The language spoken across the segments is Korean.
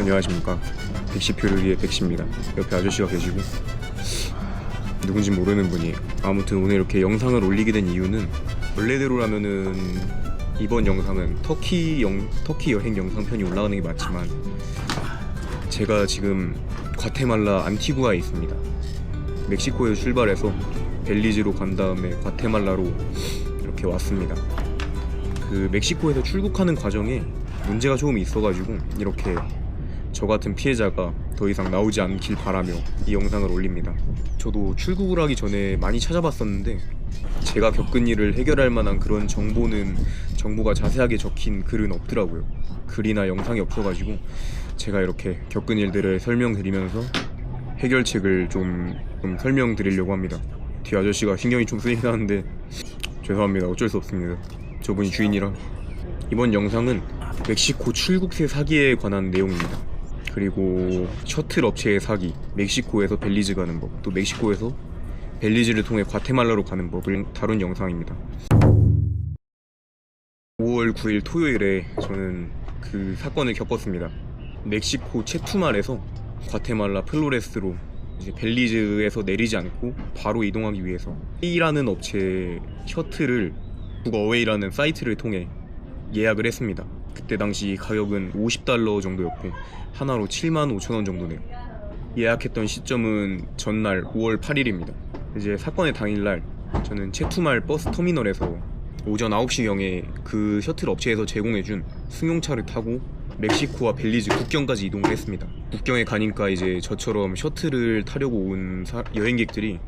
안녕하십니까. 백시표를 위해 백시입니다. 옆에 아저씨가 계시고 누군지 모르는 분이 아무튼 오늘 이렇게 영상을 올리게 된 이유는 원래대로라면은 이번 영상은 터키 여행 영상편이 올라가는 게 맞지만 제가 지금 과테말라 안티구아에 있습니다. 멕시코에서 출발해서 벨리즈로 간 다음에 과테말라로 이렇게 왔습니다. 그 멕시코에서 출국하는 과정에 문제가 조금 있어가지고 이렇게 저 같은 피해자가 더 이상 나오지 않길 바라며 이 영상을 올립니다. 저도 출국을 하기 전에 많이 찾아봤었는데 제가 겪은 일을 해결할 만한 그런 정보가 자세하게 적힌 글은 없더라고요. 글이나 영상이 없어가지고 제가 이렇게 겪은 일들을 설명드리면서 해결책을 좀 설명드리려고 합니다. 뒤 아저씨가 신경이 좀 쓰이긴 하는데 죄송합니다. 어쩔 수 없습니다. 저분이 주인이라. 이번 영상은 멕시코 출국세 사기에 관한 내용입니다. 그리고 셔틀 업체의 사기, 멕시코에서 벨리즈 가는 법, 또 멕시코에서 벨리즈를 통해 과테말라로 가는 법을 다룬 영상입니다. 5월 9일 토요일에 저는 그 사건을 겪었습니다. 멕시코 체투말에서 과테말라 플로레스로 이제 벨리즈에서 내리지 않고 바로 이동하기 위해서 A라는 업체의 셔틀을 북어웨이라는 사이트를 통해 예약을 했습니다. 그때 당시 가격은 $50 정도였고 하나로 75,000원 정도네요. 예약했던 시점은 전날 5월 8일입니다. 이제 사건의 당일날 저는 체투말 버스 터미널에서 오전 9시경에 그 셔틀 업체에서 제공해준 승용차를 타고 멕시코와 벨리즈 국경까지 이동을 했습니다. 국경에 가니까 이제 저처럼 셔틀을 타려고 온 여행객들이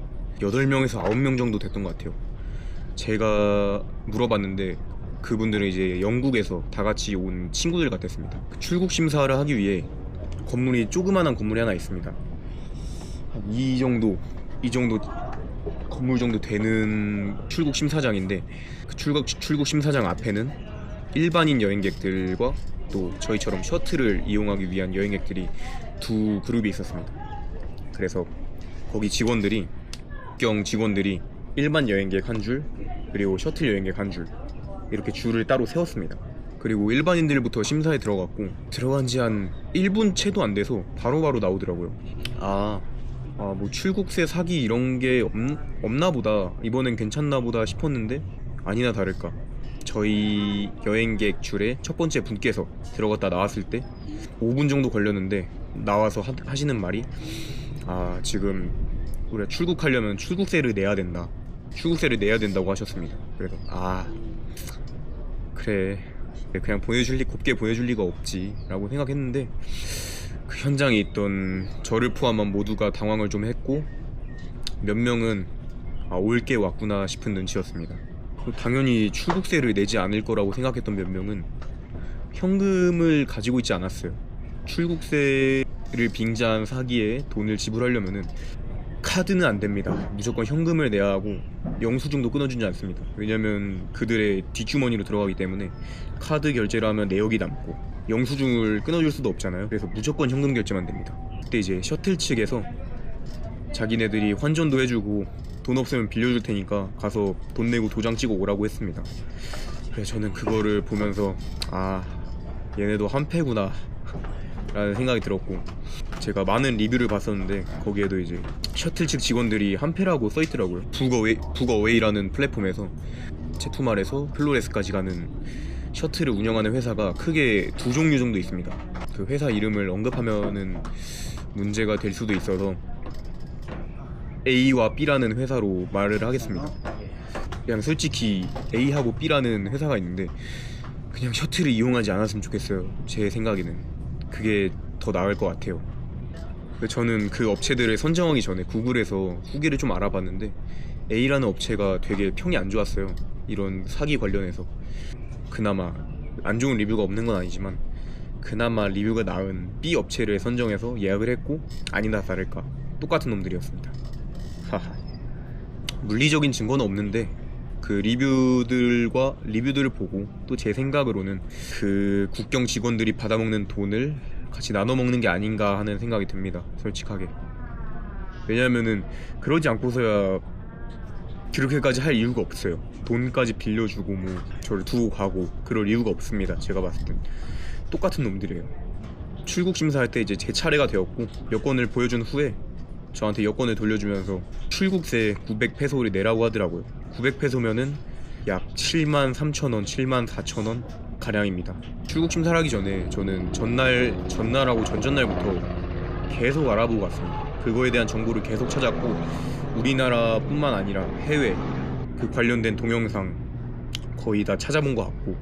8명에서 9명 정도 됐던 것 같아요. 제가 물어봤는데 그분들은 이제 영국에서 다 같이 온 친구들 같았습니다. 출국 심사를 하기 위해 조그만한 건물이 하나 있습니다. 이 정도 건물 정도 되는 출국 심사장인데 그 출국 심사장 앞에는 일반인 여행객들과 또 저희처럼 셔틀을 이용하기 위한 여행객들이 두 그룹이 있었습니다. 그래서 거기 국경 직원들이 일반 여행객 한 줄, 그리고 셔틀 여행객 한 줄, 이렇게 줄을 따로 세웠습니다. 그리고 일반인들부터 심사에 들어갔고 들어간 지 한 1분 채도 안 돼서 바로바로 나오더라고요. 뭐 출국세 사기 이런 게 없나 보다, 이번엔 괜찮나 보다 싶었는데 아니나 다를까 저희 여행객 줄에 첫 번째 분께서 들어갔다 나왔을 때 5분 정도 걸렸는데 나와서 하시는 말이 지금 우리가 출국하려면 출국세를 내야 된다고 하셨습니다. 그래서 그래 그냥 곱게 보내줄 리가 없지 라고 생각했는데 그 현장에 있던 저를 포함한 모두가 당황을 좀 했고 몇 명은 올 게 왔구나 싶은 눈치였습니다. 당연히 출국세를 내지 않을 거라고 생각했던 몇 명은 현금을 가지고 있지 않았어요. 출국세를 빙자한 사기에 돈을 지불하려면은 카드는 안 됩니다. 무조건 현금을 내야 하고 영수증도 끊어주지 않습니다. 왜냐면 그들의 뒷주머니로 들어가기 때문에 카드 결제를 하면 내역이 남고 영수증을 끊어줄 수도 없잖아요. 그래서 무조건 현금 결제만 됩니다. 그때 이제 셔틀 측에서 자기네들이 환전도 해주고 돈 없으면 빌려줄 테니까 가서 돈 내고 도장 찍어 오라고 했습니다. 그래서 저는 그거를 보면서 얘네도 한패구나 라는 생각이 들었고, 제가 많은 리뷰를 봤었는데 거기에도 이제 셔틀 측 직원들이 한패라고 써있더라고요. 북어웨이라는 플랫폼에서 체투말에서 플로레스까지 가는 셔틀을 운영하는 회사가 크게 두 종류 정도 있습니다. 그 회사 이름을 언급하면은 문제가 될 수도 있어서 A와 B라는 회사로 말을 하겠습니다. 그냥 솔직히 A하고 B라는 회사가 있는데 그냥 셔틀을 이용하지 않았으면 좋겠어요. 제 생각에는 그게 더 나을 것 같아요. 저는 그 업체들을 선정하기 전에 구글에서 후기를 좀 알아봤는데 A라는 업체가 되게 평이 안 좋았어요. 이런 사기 관련해서. 그나마 안 좋은 리뷰가 없는 건 아니지만 그나마 리뷰가 나은 B 업체를 선정해서 예약을 했고 아니나 다를까 똑같은 놈들이었습니다. 물리적인 증거는 없는데 그 리뷰들을 보고 또 제 생각으로는 그 국경 직원들이 받아먹는 돈을 같이 나눠 먹는 게 아닌가 하는 생각이 듭니다. 솔직하게. 왜냐면은 그러지 않고서야 그렇게까지 할 이유가 없어요. 돈까지 빌려주고 뭐 저를 두고 가고 그럴 이유가 없습니다. 제가 봤을 땐 똑같은 놈들이에요. 출국 심사할 때 이제 제 차례가 되었고 여권을 보여준 후에 저한테 여권을 돌려주면서 출국세 900페소를 내라고 하더라고요. 900페소면은 약 73,000원, 74,000원 가량입니다. 출국 심사를 하기 전에 저는 전날하고 전전날부터 계속 알아보고 갔습니다. 그거에 대한 정보를 계속 찾았고 우리나라뿐만 아니라 해외 그 관련된 동영상 거의 다 찾아본 것 같고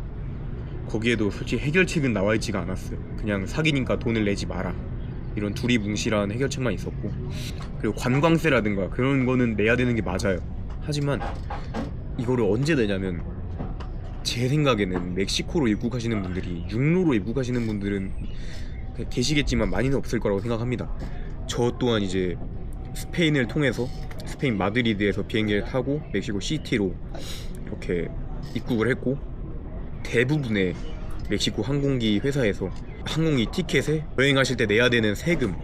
거기에도 솔직히 해결책은 나와 있지가 않았어요. 그냥 사기니까 돈을 내지 마라 이런 두리뭉실한 해결책만 있었고 그리고 관광세라든가 그런 거는 내야 되는 게 맞아요. 하지만 이거를 언제 내냐면 제 생각에는 멕시코로 입국하시는 분들이 육로로 입국하시는 분들은 계시겠지만 많이는 없을 거라고 생각합니다. 저 또한 이제 스페인을 통해서 스페인 마드리드에서 비행기를 타고 멕시코 시티로 이렇게 입국을 했고 대부분의 멕시코 항공기 회사에서 항공기 티켓에 여행하실 때 내야 되는 세금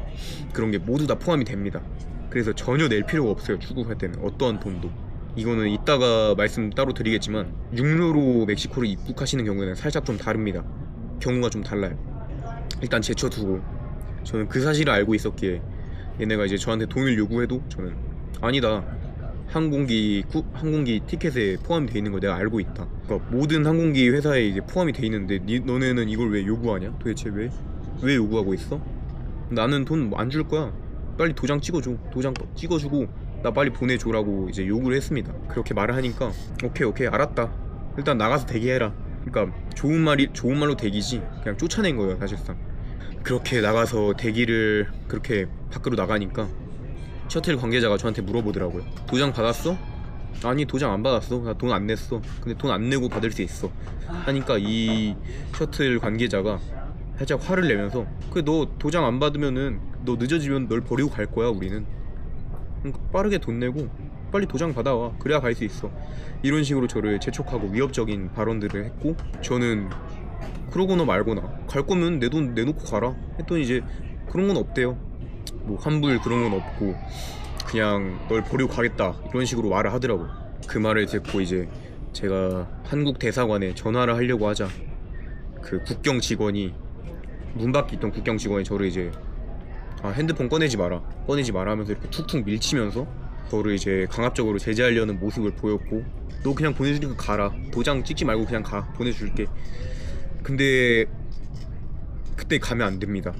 그런 게 모두 다 포함이 됩니다. 그래서 전혀 낼 필요가 없어요. 출국할 때는 어떠한 돈도. 이거는 이따가 말씀 따로 드리겠지만 육로로 멕시코를 입국하시는 경우에는 살짝 좀 다릅니다. 경우가 좀 달라요. 일단 제쳐두고 저는 그 사실을 알고 있었기에 얘네가 이제 저한테 돈을 요구해도 저는 아니다, 항공기 티켓에 포함이 돼 있는 걸 내가 알고 있다. 그러니까 모든 항공기 회사에 이제 포함이 돼 있는데 너네는 이걸 왜 요구하냐? 도대체 왜 요구하고 있어? 나는 돈 안 줄 거야. 빨리 도장 찍어줘. 도장 찍어주고 나 빨리 보내줘라고 이제 요구를 했습니다. 그렇게 말을 하니까 오케이 알았다. 일단 나가서 대기해라. 그러니까 좋은 말로 대기지 그냥 쫓아낸 거예요 사실상. 그렇게 나가서 대기를 그렇게 밖으로 나가니까 셔틀 관계자가 저한테 물어보더라고요. 도장 받았어? 아니 도장 안 받았어. 나 돈 안 냈어. 근데 돈 안 내고 받을 수 있어 하니까 이 셔틀 관계자가 살짝 화를 내면서 그래 너 도장 안 받으면은 너 늦어지면 널 버리고 갈 거야 우리는. 그러니까 빠르게 돈 내고 빨리 도장 받아와. 그래야 갈 수 있어. 이런 식으로 저를 재촉하고 위협적인 발언들을 했고 저는 그러거나 말거나 갈 거면 내 돈 내놓고 가라 했더니 이제 그런 건 없대요. 뭐 환불 그런 건 없고 그냥 널 버리고 가겠다 이런 식으로 말을 하더라고요. 그 말을 듣고 이제 제가 한국 대사관에 전화를 하려고 하자 그 국경 직원이 문 밖에 있던 국경 직원이 저를 이제 핸드폰 꺼내지 마라 하면서 이렇게 툭툭 밀치면서 저를 이제 강압적으로 제재하려는 모습을 보였고 너 그냥 보내주니까 가라. 도장 찍지 말고 그냥 가. 보내줄게. 근데 그때 가면 안 됩니다.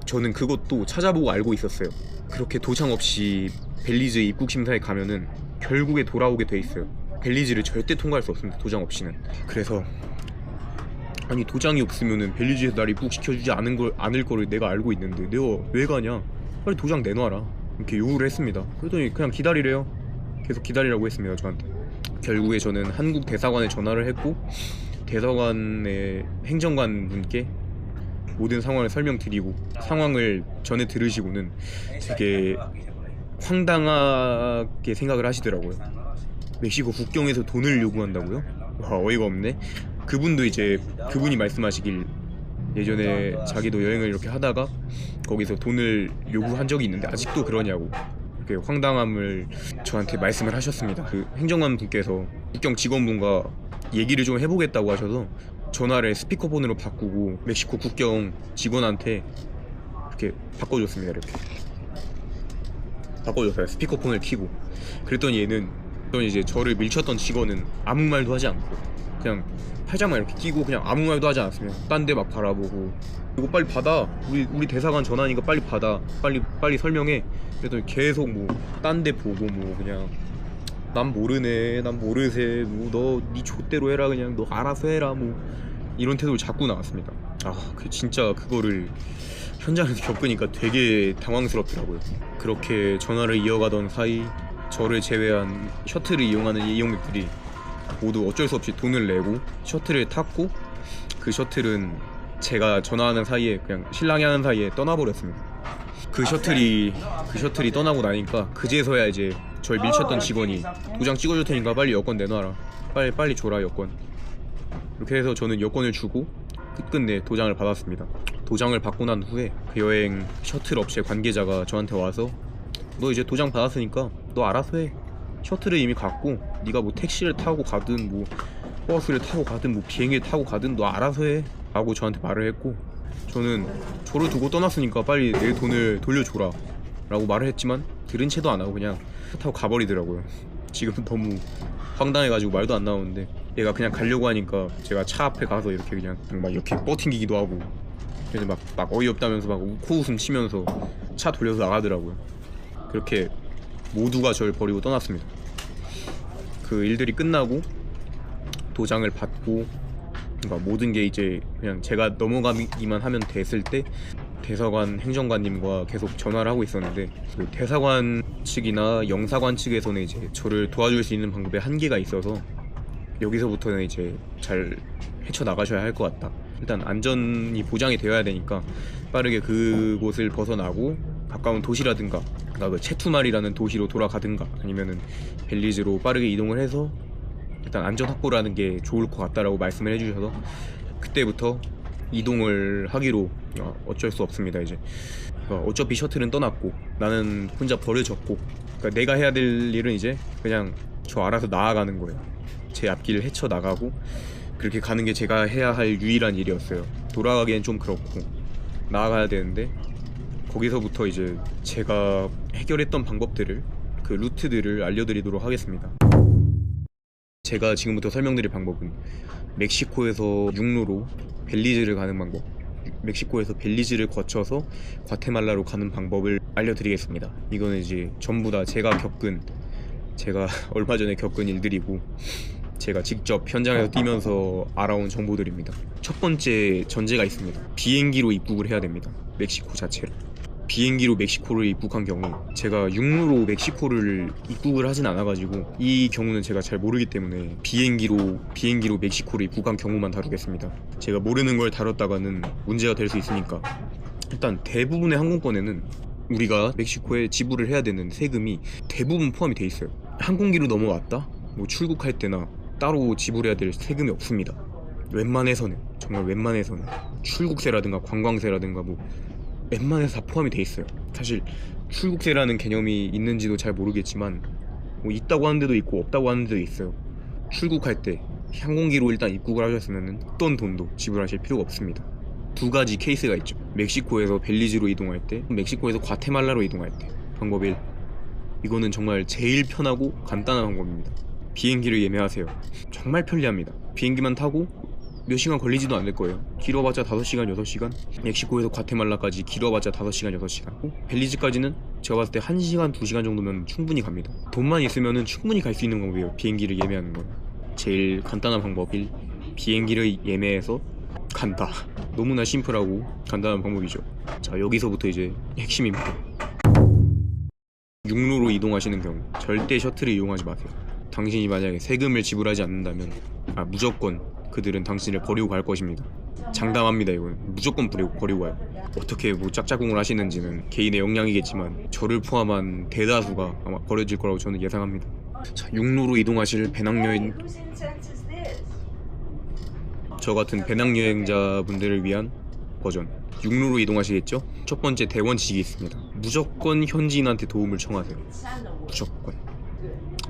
저는 그것도 찾아보고 알고 있었어요. 그렇게 도장 없이 벨리즈 입국 심사에 가면은 결국에 돌아오게 돼 있어요. 벨리즈를 절대 통과할 수 없습니다. 도장 없이는. 그래서 아니 도장이 없으면은 벨리즈에서 날 입국시켜주지 않을 거를 내가 알고 있는데 내가 왜 가냐? 빨리 도장 내놔라. 이렇게 요구를 했습니다. 그랬더니 그냥 기다리래요. 계속 기다리라고 했습니다 저한테. 결국에 저는 한국 대사관에 전화를 했고 대사관의 행정관 분께 모든 상황을 설명드리고 상황을 전해 들으시고는 되게 황당하게 생각을 하시더라고요. 멕시코 국경에서 돈을 요구한다고요? 와 어이가 없네. 그분이 말씀하시길 예전에 자기도 여행을 이렇게 하다가 거기서 돈을 요구한 적이 있는데 아직도 그러냐고 이렇게 황당함을 저한테 말씀을 하셨습니다. 그 행정관 분께서 국경 직원분과 얘기를 좀 해보겠다고 하셔서 전화를 스피커폰으로 바꾸고 멕시코 국경 직원한테 이렇게 바꿔줬습니다. 이렇게 바꿔줬어요. 스피커폰을 켜고. 그랬더니 이제 저를 밀쳤던 직원은 아무 말도 하지 않고 그냥 팔짱만 이렇게 끼고 그냥 아무 말도 하지 않았으면 딴 데 막 바라보고 이거 빨리 받아. 우리 대사관 전화니까 빨리 받아. 빨리 설명해. 그랬더니 계속 뭐 딴 데 보고 뭐 그냥 난 모르네, 난 모르세, 뭐 너 니 좆대로 해라, 그냥 너 알아서 해라, 뭐 이런 태도를 자꾸 나왔습니다. 진짜 그거를 현장에서 겪으니까 되게 당황스럽더라고요. 그렇게 전화를 이어가던 사이 저를 제외한 셔틀을 이용하는 이용객들이 모두 어쩔 수 없이 돈을 내고 셔틀을 탔고 그 셔틀은 제가 전화하는 사이에 그냥 실랑이 하는 사이에 떠나버렸습니다. 그 셔틀이 떠나고 나니까 그제서야 이제 절 밀쳤던 직원이 도장 찍어줄 테니까 빨리 여권 내놔라. 빨리 줘라 여권. 이렇게 해서 저는 여권을 주고 끝끝내 도장을 받았습니다. 도장을 받고 난 후에 그 여행 셔틀 업체 관계자가 저한테 와서 너 이제 도장 받았으니까 너 알아서 해. 셔틀을 이미 갔고 네가 뭐 택시를 타고 가든 뭐 버스를 타고 가든 뭐 비행기를 타고 가든 너 알아서 해 라고 저한테 말을 했고 저는 저를 두고 떠났으니까 빨리 내 돈을 돌려줘라 라고 말을 했지만 들은 채도 안 하고 그냥 차 타고 가버리더라고요. 지금은 너무 황당해가지고 말도 안 나오는데, 얘가 그냥 가려고 하니까 제가 차 앞에 가서 이렇게 그냥 막 이렇게 버팅기기도 하고, 그래서 막 어이없다면서 막 코웃음 치면서 차 돌려서 나가더라고요. 그렇게 모두가 저를 버리고 떠났습니다. 그 일들이 끝나고 도장을 받고, 그러니까 모든 게 이제 그냥 제가 넘어가기만 하면 됐을 때 대사관 행정관님과 계속 전화를 하고 있었는데, 그 대사관 측이나 영사관 측에서는 이제 저를 도와줄 수 있는 방법에 한계가 있어서 여기서부터는 이제 잘 헤쳐나가셔야 할 것 같다. 일단 안전이 보장이 되어야 되니까 빠르게 그곳을 벗어나고 가까운 도시라든가, 그러니까 그 체투말이라는 도시로 돌아가든가 아니면은 벨리즈로 빠르게 이동을 해서 일단 안전 확보라는 게 좋을 것 같다라고 말씀을 해주셔서 그때부터 이동을 하기로, 어쩔 수 없습니다. 이제 어차피 셔틀은 떠났고 나는 혼자 버려졌고, 그러니까 내가 해야 될 일은 이제 그냥 저 알아서 나아가는 거예요. 제 앞길을 헤쳐나가고 그렇게 가는 게 제가 해야 할 유일한 일이었어요. 돌아가기엔 좀 그렇고 나아가야 되는데, 거기서부터 이제 제가 해결했던 방법들을, 그 루트들을 알려드리도록 하겠습니다. 제가 지금부터 설명드릴 방법은 멕시코에서 육로로 벨리즈를 가는 방법, 멕시코에서 벨리즈를 거쳐서 과테말라로 가는 방법을 알려드리겠습니다. 이거는 이제 전부 다 제가 얼마 전에 겪은 일들이고 제가 직접 현장에서 뛰면서 알아온 정보들입니다. 첫 번째 전제가 있습니다. 비행기로 입국을 해야 됩니다. 멕시코 자체로. 비행기로 멕시코를 입국한 경우, 제가 육로로 멕시코를 입국을 하진 않아가지고 이 경우는 제가 잘 모르기 때문에 비행기로 멕시코를 입국한 경우만 다루겠습니다. 제가 모르는 걸 다뤘다가는 문제가 될 수 있으니까. 일단 대부분의 항공권에는 우리가 멕시코에 지불을 해야 되는 세금이 대부분 포함이 돼 있어요. 항공기로 넘어왔다? 뭐 출국할 때나 따로 지불해야 될 세금이 없습니다. 웬만해서는, 정말 웬만해서는 출국세라든가 관광세라든가 뭐 웬만해서 다 포함이 돼 있어요. 사실 출국세라는 개념이 있는지도 잘 모르겠지만 뭐 있다고 하는 데도 있고 없다고 하는 데도 있어요. 출국할 때 항공기로 일단 입국을 하셨으면 어떤 돈도 지불하실 필요가 없습니다. 두 가지 케이스가 있죠. 멕시코에서 벨리즈로 이동할 때, 멕시코에서 과테말라로 이동할 때. 방법 1, 이거는 정말 제일 편하고 간단한 방법입니다. 비행기를 예매하세요. 정말 편리합니다. 비행기만 타고 몇 시간 걸리지도 않을 거예요. 길어봤자 5시간, 6시간. 멕시코에서 과테말라까지 길어봤자 5시간, 6시간. 벨리즈까지는 제가 봤을 때 1시간, 2시간 정도면 충분히 갑니다. 돈만 있으면 충분히 갈 수 있는 방법이에요. 비행기를 예매하는 건 제일 간단한 방법 1, 비행기를 예매해서 간다. 너무나 심플하고 간단한 방법이죠. 자, 여기서부터 이제 핵심입니다. 육로로 이동하시는 경우 절대 셔틀을 이용하지 마세요. 당신이 만약에 세금을 지불하지 않는다면 무조건 그들은 당신을 버리고 갈 것입니다. 장담합니다. 이거는 무조건 버리고 가요. 어떻게 뭐 짝짝꿍을 하시는지는 개인의 역량이겠지만 저를 포함한 대다수가 아마 버려질 거라고 저는 예상합니다. 자, 육로로 이동하실 배낭여행, 저 같은 배낭여행자분들을 위한 버전. 육로로 이동하시겠죠? 첫 번째 대원칙이 있습니다. 무조건 현지인한테 도움을 청하세요. 무조건.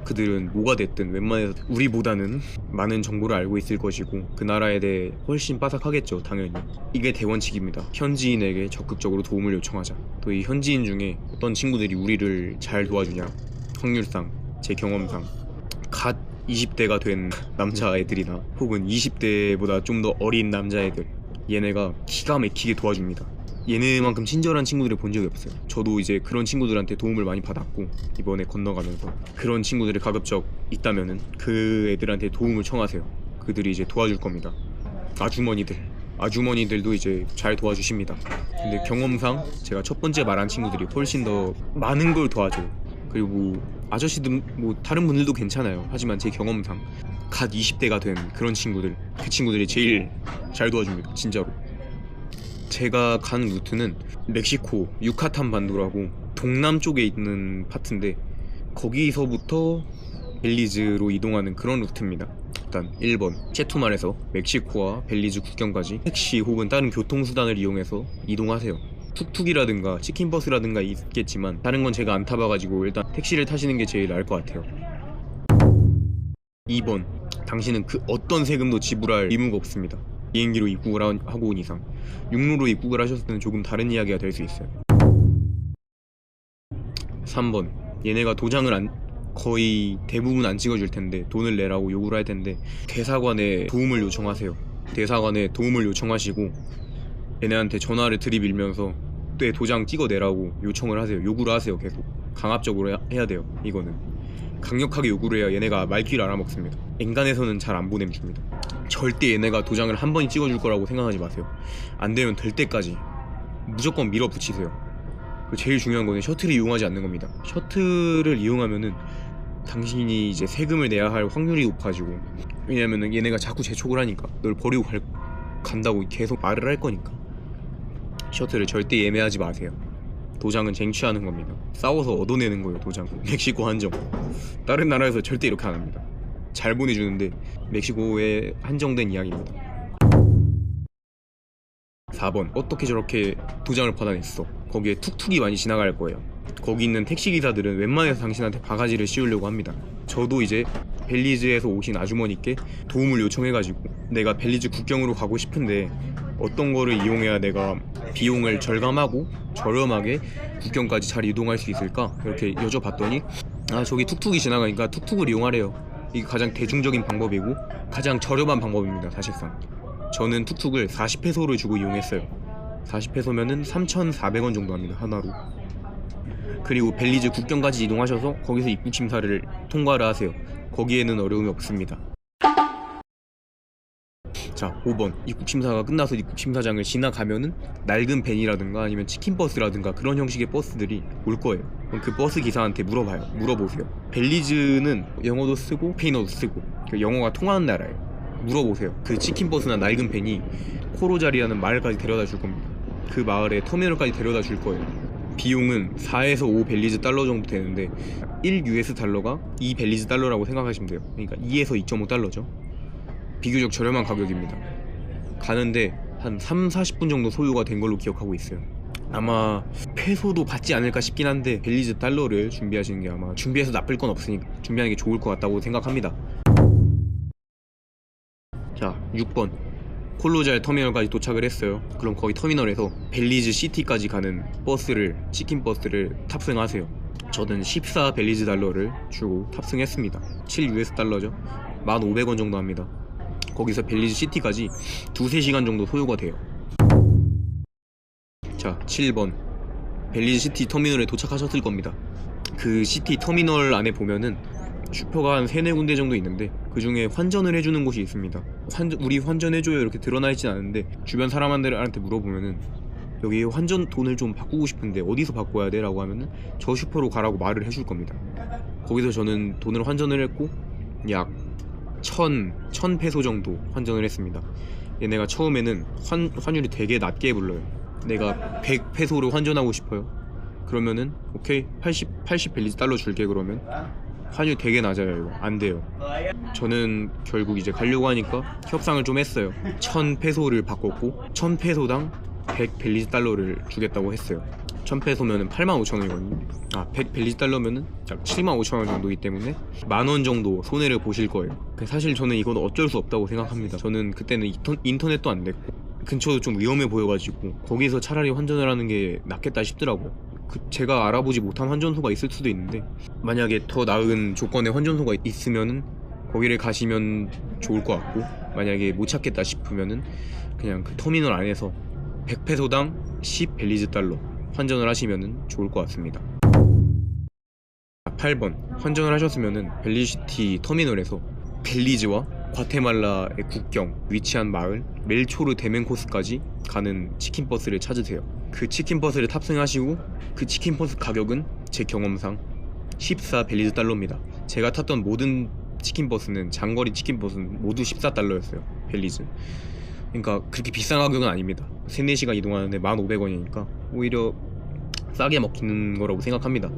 그들은 뭐가 됐든 웬만해서 우리보다는 많은 정보를 알고 있을 것이고 그 나라에 대해 훨씬 빠삭하겠죠. 당연히. 이게 대원칙입니다. 현지인에게 적극적으로 도움을 요청하자. 또 이 현지인 중에 어떤 친구들이 우리를 잘 도와주냐, 확률상, 제 경험상 갓 20대가 된 남자애들이나 혹은 20대보다 좀 더 어린 남자애들, 얘네가 기가 막히게 도와줍니다. 얘네만큼 친절한 친구들을 본 적이 없어요. 저도 이제 그런 친구들한테 도움을 많이 받았고, 이번에 건너가면서 그런 친구들이 가급적 있다면은 그 애들한테 도움을 청하세요. 그들이 이제 도와줄 겁니다. 아주머니들도 이제 잘 도와주십니다. 근데 경험상 제가 첫 번째 말한 친구들이 훨씬 더 많은 걸 도와줘요. 그리고 아저씨들 뭐 다른 분들도 괜찮아요. 하지만 제 경험상 갓 20대가 된 그런 친구들, 그 친구들이 제일 잘 도와줍니다. 진짜로. 제가 간 루트는 멕시코 유카탄 반도라고 동남쪽에 있는 파트인데, 거기서부터 벨리즈로 이동하는 그런 루트입니다. 일단 1번, 체투말에서 멕시코와 벨리즈 국경까지 택시 혹은 다른 교통수단을 이용해서 이동하세요. 툭툭이라든가 치킨버스라든가 있겠지만 다른 건 제가 안 타봐가지고 일단 택시를 타시는 게 제일 나을 것 같아요. 2번, 당신은 그 어떤 세금도 지불할 의무가 없습니다. 비행기로 입국을 하고 온 이상. 육로로 입국을 하셨을 때는 조금 다른 이야기가 될 수 있어요. 3번, 얘네가 도장을 거의 대부분 안 찍어줄 텐데 돈을 내라고 요구를 할 텐데 대사관에 도움을 요청하세요. 대사관에 도움을 요청하시고 얘네한테 전화를 들이밀면서 내 도장 찍어내라고 요청을 하세요. 요구를 하세요. 계속 강압적으로 해야 돼요. 이거는 강력하게 요구를 해야 얘네가 말귀를 알아먹습니다. 엔간해서는 잘 안 보내줍니다. 절대 얘네가 도장을 한 번이 찍어줄 거라고 생각하지 마세요. 안 되면 될 때까지 무조건 밀어붙이세요. 제일 중요한 거는 셔틀을 이용하지 않는 겁니다. 셔틀을 이용하면은 당신이 이제 세금을 내야 할 확률이 높아지고, 왜냐면은 얘네가 자꾸 재촉을 하니까 널 버리고 간다고 계속 말을 할 거니까 셔틀을 절대 예매하지 마세요. 도장은 쟁취하는 겁니다. 싸워서 얻어내는 거예요. 도장. 멕시코 한정. 다른 나라에서 절대 이렇게 안 합니다. 잘 보내주는데 멕시코에 한정된 이야기입니다. 4번, 어떻게 저렇게 도장을 받아냈어? 거기에 툭툭이 많이 지나갈 거예요. 거기 있는 택시기사들은 웬만해서 당신한테 바가지를 씌우려고 합니다. 저도 이제 벨리즈에서 오신 아주머니께 도움을 요청해가지고 내가 벨리즈 국경으로 가고 싶은데 어떤 거를 이용해야 내가 비용을 절감하고 저렴하게 국경까지 잘 이동할 수 있을까? 이렇게 여쭤봤더니 저기 툭툭이 지나가니까 툭툭을 이용하래요. 이게 가장 대중적인 방법이고 가장 저렴한 방법입니다. 사실상 저는 툭툭을 40페소를 주고 이용했어요. 40페소면은 3,400원 정도 합니다. 하나로. 그리고 벨리즈 국경까지 이동하셔서 거기서 입국 심사를 통과를 하세요. 거기에는 어려움이 없습니다. 자, 5번, 입국 심사가 끝나서 입국 심사장을 지나가면은 낡은 밴이라든가 아니면 치킨버스라든가 그런 형식의 버스들이 올 거예요. 그럼 그 버스 기사한테 물어보세요. 벨리즈는 영어도 쓰고 스페인어도 쓰고 영어가 통하는 나라예요. 물어보세요. 그 치킨버스나 낡은 밴이 코로자리라는 마을까지 데려다 줄 겁니다. 그 마을의 터미널까지 데려다 줄 거예요. 비용은 4에서 5 벨리즈 달러 정도 되는데 1 US 달러가 2 벨리즈 달러라고 생각하시면 돼요. 그러니까 2에서 2.5 달러죠. 비교적 저렴한 가격입니다. 가는데 한 3-40분 정도 소요가 된 걸로 기억하고 있어요. 아마 페소도 받지 않을까 싶긴 한데 벨리즈 달러를 준비하시는 게 아마 준비해서 나쁠 건 없으니까 준비하는 게 좋을 것 같다고 생각합니다. 자, 6번, 콜로잘 터미널까지 도착을 했어요. 그럼 거기 터미널에서 벨리즈 시티까지 가는 버스를, 치킨 버스를 탑승하세요. 저는 14 벨리즈 달러를 주고 탑승했습니다. 7 US 달러죠. 1,500원 정도 합니다. 거기서 벨리즈 시티까지 2-3시간 정도 소요가 돼요. 자, 7번, 벨리즈 시티 터미널에 도착하셨을 겁니다. 그 시티 터미널 안에 보면은 슈퍼가 한 3-4군데 정도 있는데 그 중에 환전을 해주는 곳이 있습니다. 우리 환전해줘요 이렇게 드러나 있진 않은데 주변 사람들한테 물어보면은 여기 환전 돈을 좀 바꾸고 싶은데 어디서 바꿔야 돼? 라고 하면은 저 슈퍼로 가라고 말을 해줄 겁니다. 거기서 저는 돈을 환전을 했고 약 1,000페소 정도 환전을 했습니다. 얘네가 처음에는 환율이 되게 낮게 불러요. 내가 100페소로 환전하고 싶어요. 그러면은 오케이 80 벨리즈 달러 줄게. 그러면 환율 되게 낮아요. 이거 안 돼요. 저는 결국 이제 가려고 하니까 협상을 좀 했어요. 1,000페소를 바꿨고 1,000페소당 100 벨리즈 달러를 주겠다고 했어요. 1,000페소면은 85,000원이거든요 100 벨리즈 달러면은 약 75,000원 정도이기 때문에 10,000원 정도 손해를 보실 거예요. 사실 저는 이건 어쩔 수 없다고 생각합니다. 저는 그때는 인터넷도 안 됐고 근처도 좀 위험해 보여가지고 거기서 차라리 환전을 하는 게 낫겠다 싶더라고요. 제가 알아보지 못한 환전소가 있을 수도 있는데 만약에 더 나은 조건의 환전소가 있으면은 거기를 가시면 좋을 것 같고, 만약에 못 찾겠다 싶으면은 그냥 그 터미널 안에서 100페소당 10 벨리즈 달러 환전을 하시면은 좋을 것 같습니다. 8번, 환전을 하셨으면은 벨리시티 터미널에서 벨리즈와 과테말라의 국경 위치한 마을 멜초르 데멘코스까지 가는 치킨버스를 찾으세요. 그 치킨버스를 탑승하시고 그 치킨버스 가격은 제 경험상 14 벨리즈 달러입니다. 제가 탔던 모든 치킨버스는, 장거리 치킨버스는 모두 14달러였어요. 벨리즈. 그러니까 그렇게 비싼 가격은 아닙니다. 3-4시간 이동하는데 1,500원이니까 오히려 싸게 먹히는 거라고 생각합니다.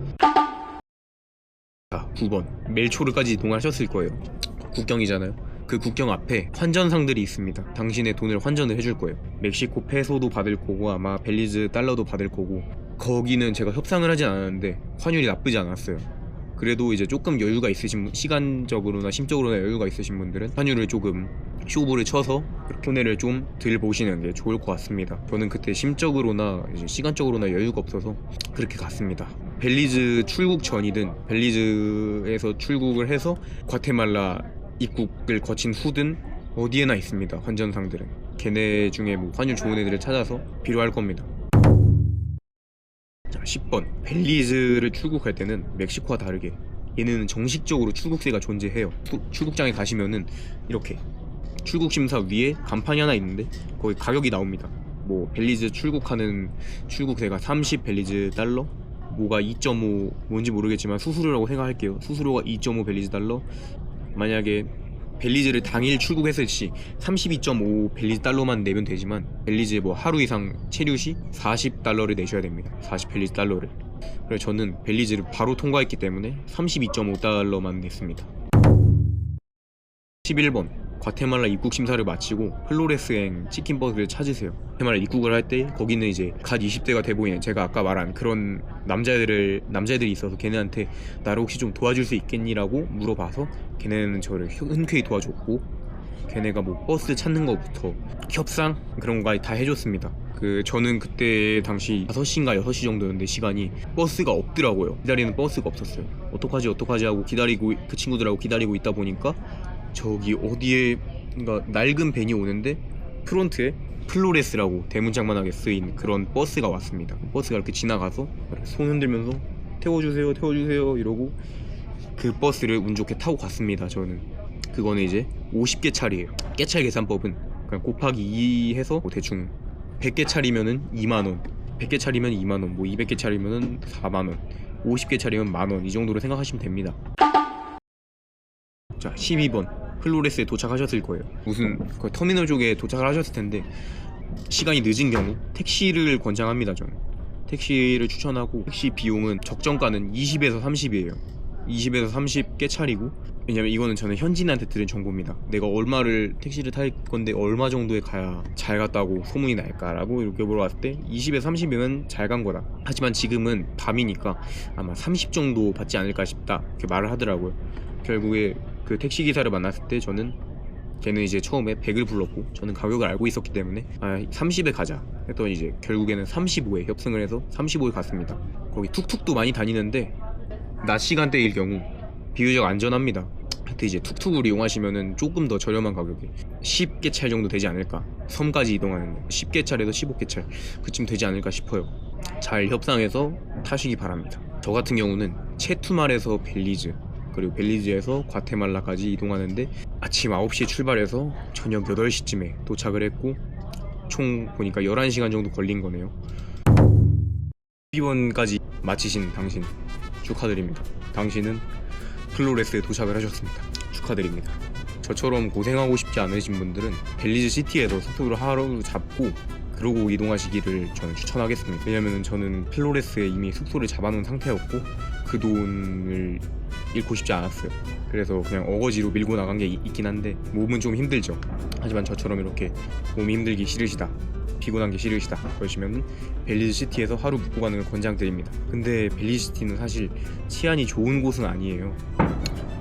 자, 9번, 멜초르까지 이동하셨을 거예요. 국경이잖아요. 그 국경 앞에 환전상들이 있습니다. 당신의 돈을 환전을 해줄 거예요. 멕시코 페소도 받을 거고 아마 벨리즈 달러도 받을 거고, 거기는 제가 협상을 하진 않았는데 환율이 나쁘지 않았어요. 그래도 이제 조금 여유가 있으신 시간적으로나 심적으로나 여유가 있으신 분들은 환율을 조금 쇼부를 쳐서 손해를 좀 덜 보시는 게 좋을 것 같습니다. 저는 그때 심적으로나 이제 시간적으로나 여유가 없어서 그렇게 갔습니다. 벨리즈 출국 전이든 벨리즈에서 출국을 해서 과테말라 입국을 거친 후든 어디에나 있습니다. 환전상들은 걔네 중에 뭐 환율 좋은 애들을 찾아서 필요할 겁니다. 자, 10번 벨리즈를 출국할 때는 멕시코와 다르게 얘네는 정식적으로 출국세가 존재해요. 출국장에 가시면은 이렇게 출국 심사 위에 간판이 하나 있는데 거기 가격이 나옵니다. 뭐 벨리즈 출국하는 출국세가 30 벨리즈 달러, 뭐가 2.5 뭔지 모르겠지만 수수료라고 생각할게요. 수수료가 2.5 벨리즈 달러. 만약에 벨리즈를 당일 출국했을 시 32.5 벨리즈 달러만 내면 되지만 벨리즈에 뭐 하루 이상 체류 시 40달러를 내셔야 됩니다. 40 벨리즈 달러를. 그래서 저는 벨리즈를 바로 통과했기 때문에 32.5달러만 냈습니다. 11번 과테말라 입국 심사를 마치고 플로레스행 치킨버스를 찾으세요. 과테말라 입국을 할 때 거기는 이제 갓 20대가 돼 보이는 제가 아까 말한 그런 남자애들이 있어서 걔네한테 나를 혹시 좀 도와줄 수 있겠니라고 물어봐서 걔네는 저를 흔쾌히 도와줬고, 걔네가 뭐 버스 찾는 거부터 협상 그런 거 다 해줬습니다. 저는 그때 당시 5시인가 6시 정도였는데 시간이 버스가 없더라고요. 기다리는 버스가 없었어요. 어떡하지 하고 기다리고, 그 친구들하고 기다리고 있다 보니까 저기 어디에 그러니까 낡은 밴이 오는데 프론트에 플로레스라고 대문짝만하게 쓰인 그런 버스가 왔습니다. 버스가 이렇게 지나가서 손 흔들면서 태워주세요 이러고 그 버스를 운 좋게 타고 갔습니다. 저는 그거는 이제 50개 차리예요. 깨찰 계산법은 그냥 곱하기 2 해서 뭐 대충 100개 차리면은 2만원, 100개 차리면 2만원, 뭐 200개 차리면은 4만원, 50개 차리면 만원, 이 정도로 생각하시면 됩니다. 자, 12번 플로레스에 도착하셨을 거예요. 무슨 터미널 쪽에 도착을 하셨을 텐데 시간이 늦은 경우 택시를 권장합니다. 저는 택시를 추천하고, 택시 비용은 적정가는 20에서 30이에요 20에서 30 깨찰이고, 왜냐면 이거는 저는 현지인한테 들은 정보입니다. 내가 얼마를 택시를 탈 건데 얼마 정도에 가야 잘 갔다고 소문이 날까라고 이렇게 물어봤을 때 20에서 30이면 잘 간 거다. 하지만 지금은 밤이니까 아마 30 정도 받지 않을까 싶다 이렇게 말을 하더라고요. 결국에 그 택시기사를 만났을 때 걔는 이제 처음에 100을 불렀고 저는 가격을 알고 있었기 때문에 30에 가자 했더니 이제 결국에는 35에 협상을 해서 35에 갔습니다. 거기 툭툭도 많이 다니는데 낮 시간대일 경우 비교적 안전합니다. 하여튼 이제 툭툭을 이용하시면은 조금 더 저렴한 가격에 10개찰 정도 되지 않을까. 섬까지 이동하는데 10개찰에서 15개찰 그쯤 되지 않을까 싶어요. 잘 협상해서 타시기 바랍니다. 저 같은 경우는 체투말에서 벨리즈, 그리고 벨리즈에서 과테말라까지 이동하는데 아침 9시에 출발해서 저녁 8시쯤에 도착을 했고 총 보니까 11시간 정도 걸린 거네요. 12번까지 마치신 당신 축하드립니다. 당신은 플로레스에 도착을 하셨습니다. 축하드립니다. 저처럼 고생하고 싶지 않으신 분들은 벨리즈 시티에서 숙소를 하루 잡고 그러고 이동하시기를 저는 추천하겠습니다. 왜냐면 저는 플로레스에 이미 숙소를 잡아놓은 상태였고 그 돈을 잃고 싶지 않았어요. 그래서 그냥 어거지로 밀고 나간 게 있긴 한데 몸은 좀 힘들죠. 하지만 저처럼 이렇게 몸이 힘들기 싫으시다, 피곤한 게 싫으시다 그러시면은 벨리즈 시티에서 하루 묵고 가는 걸 권장드립니다. 근데 벨리즈 시티는 사실 치안이 좋은 곳은 아니에요.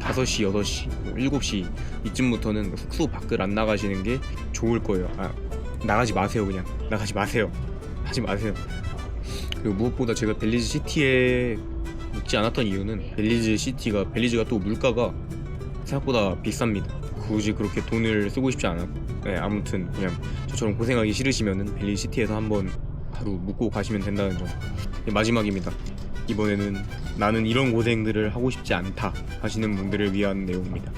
5시, 8시, 7시 이쯤부터는 숙소 밖을 안 나가시는 게 좋을 거예요. 나가지 마세요. 그냥 나가지 마세요. 하지 마세요. 그리고 무엇보다 제가 벨리즈 시티에 묵지 않았던 이유는 벨리즈가 또 물가가 생각보다 비쌉니다. 굳이 그렇게 돈을 쓰고 싶지 않았고, 아무튼 그냥 저처럼 고생하기 싫으시면은 벨리즈 시티에서 한번 하루 묵고 가시면 된다는 점. 마지막입니다. 이번에는 나는 이런 고생들을 하고 싶지 않다 하시는 분들을 위한 내용입니다.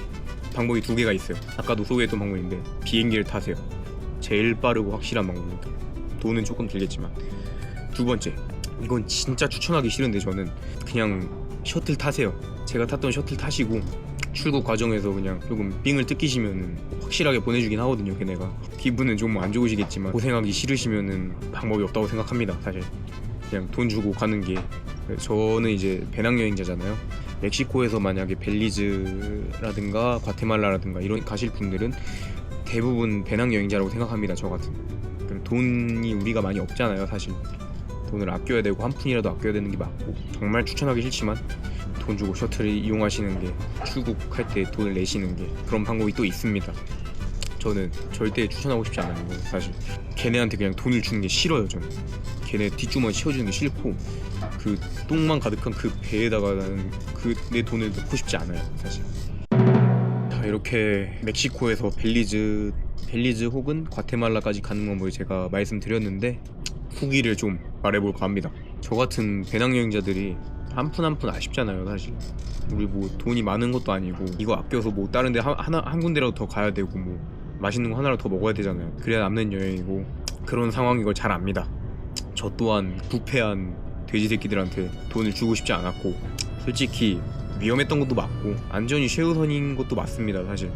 방법이 2개가 있어요. 아까도 소개했던 방법인데 비행기를 타세요. 제일 빠르고 확실한 방법입니다. 돈은 조금 들겠지만. 2번째, 이건 진짜 추천하기 싫은데 저는 그냥 셔틀 타세요. 제가 탔던 셔틀 타시고 출국 과정에서 그냥 조금 삥을 뜯기시면은 확실하게 보내주긴 하거든요. 걔네가 기분은 좀 안 좋으시겠지만 고생하기 싫으시면은 방법이 없다고 생각합니다. 사실 그냥 돈 주고 가는 게. 저는 이제 배낭여행자잖아요. 멕시코에서 만약에 벨리즈라든가 과테말라라든가 이런 가실 분들은 대부분 배낭여행자라고 생각합니다. 저 같은. 돈이 우리가 많이 없잖아요. 사실 돈을 아껴야 되고 한 푼이라도 아껴야 되는 게 맞고, 정말 추천하기 싫지만 돈 주고 셔틀을 이용하시는 게, 출국할 때 돈을 내시는 게, 그런 방법이 또 있습니다. 저는 절대 추천하고 싶지 않아요. 사실 걔네한테 그냥 돈을 주는 게 싫어요. 저는 걔네 뒷주머니 채워주는 게 싫고, 그 똥만 가득한 그 배에다가 나는 그 내 돈을 넣고 싶지 않아요 사실. 자, 이렇게 멕시코에서 벨리즈 혹은 과테말라까지 가는 방법을 제가 말씀드렸는데, 후기를 좀 말해볼까 합니다. 저 같은 배낭여행자들이 한 푼 한 푼 아쉽잖아요 사실. 우리 뭐 돈이 많은 것도 아니고, 이거 아껴서 뭐 다른 데 한 군데라도 더 가야 되고, 뭐 맛있는 거 하나라도 더 먹어야 되잖아요. 그래야 남는 여행이고, 그런 상황인 걸 잘 압니다. 저 또한 부패한 돼지 새끼들한테 돈을 주고 싶지 않았고, 솔직히 위험했던 것도 맞고 안전이 최우선인 것도 맞습니다 사실.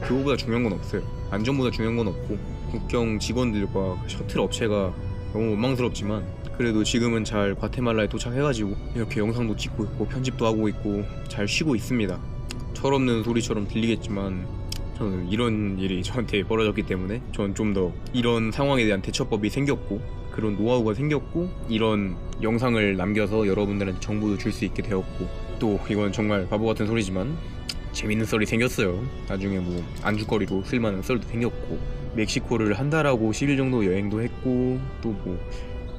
그거보다 중요한 건 없어요. 안전보다 중요한 건 없고, 국경 직원들과 셔틀 업체가 너무 원망스럽지만, 그래도 지금은 잘 과테말라에 도착해가지고 이렇게 영상도 찍고 있고 편집도 하고 있고 잘 쉬고 있습니다. 철없는 소리처럼 들리겠지만 저는 이런 일이 저한테 벌어졌기 때문에 저는 좀 더 이런 상황에 대한 대처법이 생겼고, 그런 노하우가 생겼고, 이런 영상을 남겨서 여러분들한테 정보도 줄 수 있게 되었고, 또 이건 정말 바보 같은 소리지만 재밌는 썰이 생겼어요. 나중에 뭐 안주거리로 쓸만한 썰도 생겼고, 멕시코를 한 달하고 10일 정도 여행도 했고, 또 뭐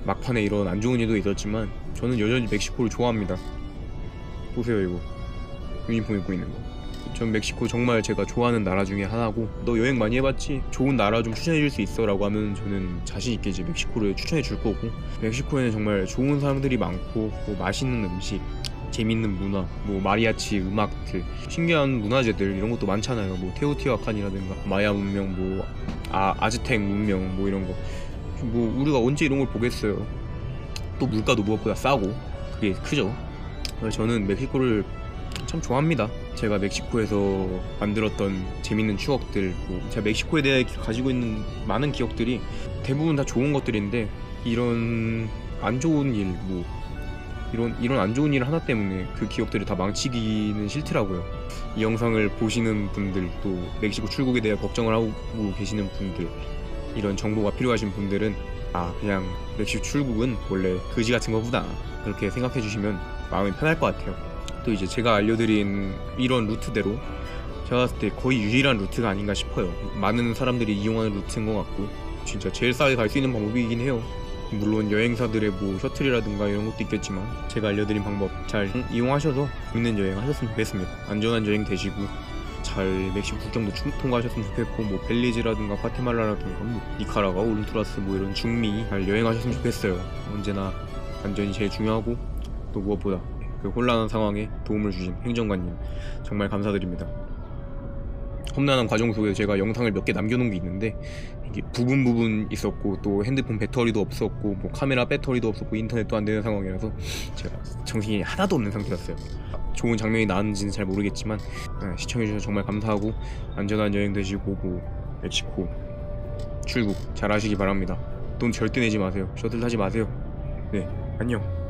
막판에 이런 안 좋은 일도 있었지만 저는 여전히 멕시코를 좋아합니다. 보세요, 이거 유니폼 입고 있는 거. 전 멕시코 정말 제가 좋아하는 나라 중에 하나고, 너 여행 많이 해봤지? 좋은 나라 좀 추천해줄 수 있어? 라고 하면 저는 자신있게 이제 멕시코를 추천해줄 거고, 멕시코에는 정말 좋은 사람들이 많고, 뭐 맛있는 음식, 재밌는 문화, 뭐 마리아치 음악들, 신기한 문화재들 이런 것도 많잖아요. 뭐 테오티와칸이라든가 마야 문명, 뭐 아즈텍 문명, 뭐 이런 거. 뭐 우리가 언제 이런 걸 보겠어요. 또 물가도 무엇보다 싸고 그게 크죠. 그래서 저는 멕시코를 참 좋아합니다. 제가 멕시코에서 만들었던 재밌는 추억들, 뭐 제가 멕시코에 대해 가지고 있는 많은 기억들이 대부분 다 좋은 것들인데, 이런 안 좋은 일, 뭐 이런 안 좋은 일 하나 때문에 그 기억들을 다 망치기는 싫더라고요. 이 영상을 보시는 분들, 또 멕시코 출국에 대해 걱정을 하고 계시는 분들, 이런 정보가 필요하신 분들은 그냥 멕시코 출국은 원래 그지 같은 거구나, 그렇게 생각해 주시면 마음이 편할 것 같아요. 또 이제 제가 알려드린 이런 루트대로 제가 봤을 때 거의 유일한 루트가 아닌가 싶어요. 많은 사람들이 이용하는 루트인 것 같고, 진짜 제일 싸게 갈 수 있는 방법이긴 해요. 물론 여행사들의 뭐 셔틀이라든가 이런 것도 있겠지만, 제가 알려드린 방법 잘 이용하셔서 재밌는 여행 하셨으면 좋겠습니다. 안전한 여행 되시고 잘 멕시코 국경도 통과하셨으면 좋겠고, 뭐 벨리즈라든가 과테말라라든가 뭐 니카라과, 온두라스, 뭐 이런 중미 잘 여행하셨으면 좋겠어요. 언제나 안전이 제일 중요하고, 또 무엇보다 그 혼란한 상황에 도움을 주신 행정관님 정말 감사드립니다. 험난한 과정 속에 제가 영상을 몇 개 남겨놓은 게 있는데, 이게 부분 있었고, 또 핸드폰 배터리도 없었고, 뭐 카메라 배터리도 없었고, 인터넷도 안 되는 상황이라서 제가 정신이 하나도 없는 상태였어요. 좋은 장면이 나왔는지는 잘 모르겠지만 시청해주셔서 정말 감사하고, 안전한 여행 되시고, 뭐 멕시코 출국 잘 하시기 바랍니다. 돈 절대 내지 마세요. 셔틀 타지 마세요. 네, 안녕.